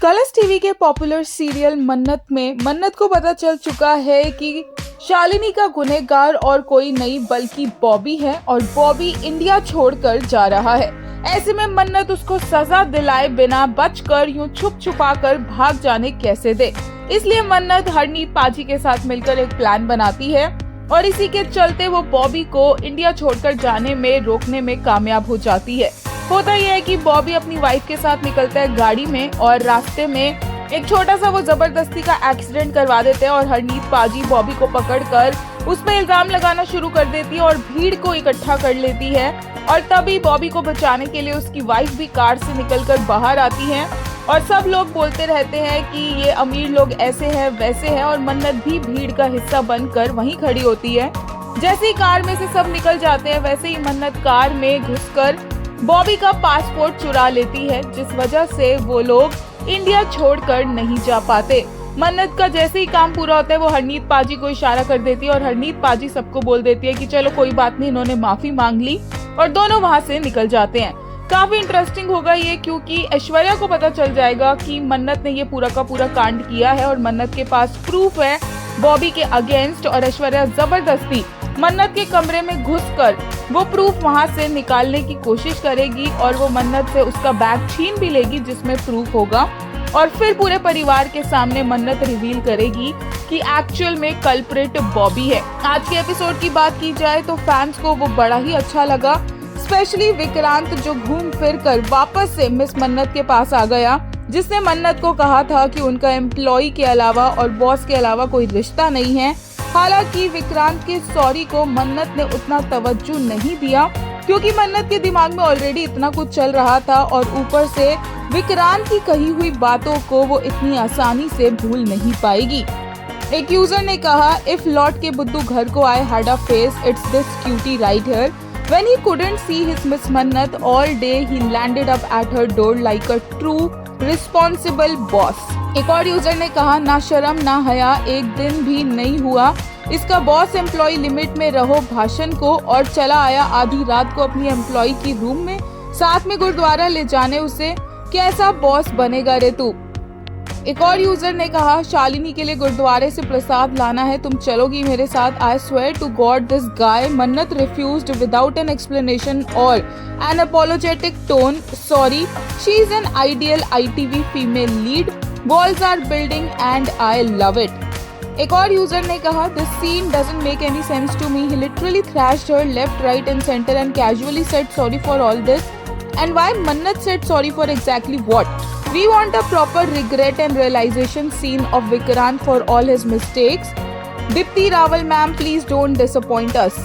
Colors TV के popular serial मन्नत में मन्नत को पता चल चुका है कि शालिनी का गुनहगार और कोई नहीं बल्कि बॉबी है और बॉबी इंडिया छोड़कर जा रहा है। ऐसे में मन्नत उसको सजा दिलाए बिना बचकर यूं छुप छुपा कर भाग जाने कैसे दे, इसलिए मन्नत हरनीत पाजी के साथ मिलकर एक प्लान बनाती है और इसी के चलते वो बॉबी को इंडिया छोड़कर जाने में रोकने में कामयाब हो जाती है। होता यह है कि बॉबी अपनी वाइफ के साथ निकलता है गाड़ी में और रास्ते में एक छोटा सा वो जबरदस्ती का एक्सीडेंट करवा देते हैं और हरनीत पाजी बॉबी को पकड़कर उस पर इल्जाम लगाना शुरू कर देती है और भीड़ को इकट्ठा कर लेती है। और तभी बॉबी को बचाने के लिए उसकी वाइफ भी कार से निकलकर बाहर आती है और सब लोग बोलते रहते हैं कि ये अमीर लोग ऐसे हैं वैसे हैं और मन्नत भी भीड़ का हिस्सा बनकर वहीं खड़ी होती है। जैसे ही कार में से सब निकल जाते हैं वैसे ही मन्नत कार में घुसकर बॉबी का पासपोर्ट चुरा लेती है, जिस वजह से वो लोग इंडिया छोड़कर नहीं जा पाते। मन्नत का जैसे ही काम पूरा होता है वो हरनीत पाजी को इशारा कर देती है और हरनीत पाजी सबको बोल देती है कि चलो कोई बात नहीं, इन्होंने माफी मांग ली और दोनों वहाँ से निकल जाते हैं। काफी इंटरेस्टिंग होगा ये, क्योंकि ऐश्वर्या को पता चल जाएगा कि मन्नत ने ये पूरा का पूरा कांड किया है और मन्नत के पास प्रूफ है बॉबी के अगेंस्ट और ऐश्वर्या जबरदस्ती मन्नत के कमरे में घुसकर वो प्रूफ वहां से निकालने की कोशिश करेगी और वो मन्नत से उसका बैग छीन भी लेगी जिसमें प्रूफ होगा और फिर पूरे परिवार के सामने मन्नत रिवील करेगी कि एक्चुअल में कल्प्रिट बॉबी है। आज के एपिसोड की बात की जाए तो फैंस को वो बड़ा ही अच्छा लगा, स्पेशली विक्रांत जो घूम फिर कर वापस से मिस मन्नत के पास आ गया, जिसने मन्नत को कहा था कि उनका एम्प्लॉय के अलावा और बॉस के अलावा कोई रिश्ता नहीं है। हालांकि विक्रांत के सॉरी को मन्नत ने उतना तवज्जो नहीं दिया क्योंकि मन्नत के दिमाग में ऑलरेडी इतना कुछ चल रहा था और ऊपर से विक्रांत की कही हुई बातों को वो इतनी आसानी से भूल नहीं पाएगी। एक यूजर ने कहा, इफ लॉर्ड के बुद्धू घर को आए had a face, it's this cutie right here. When he couldn't see his Miss Mannat all day, he landed up at her door like a true responsible boss. एक और user ने कहा, ना शर्म ना हया, एक दिन भी नहीं हुआ इसका बॉस एम्प्लॉय लिमिट में रहो भाषण को और चला आया आधी रात को अपनी एम्प्लॉय की रूम में साथ में गुरुद्वारा ले जाने उसे, कैसा बॉस बनेगा रे तू। एक और यूजर ने कहा, शालिनी के लिए गुरुद्वारे से प्रसाद लाना है, तुम चलोगी मेरे साथ। I swear to God this guy. Mannat refused without an explanation और an apologetic tone. Sorry, she is an ideal ITV female lead. Walls are building and I love it. एक और यूजर ने कहा, this scene doesn't make any sense to me. He literally thrashed her left, right and center and casually said sorry for all this. And why Mannat said sorry for exactly what? We want a proper regret and realization scene of Vikrant for all his mistakes. Dipti Rawal ma'am, please don't disappoint us.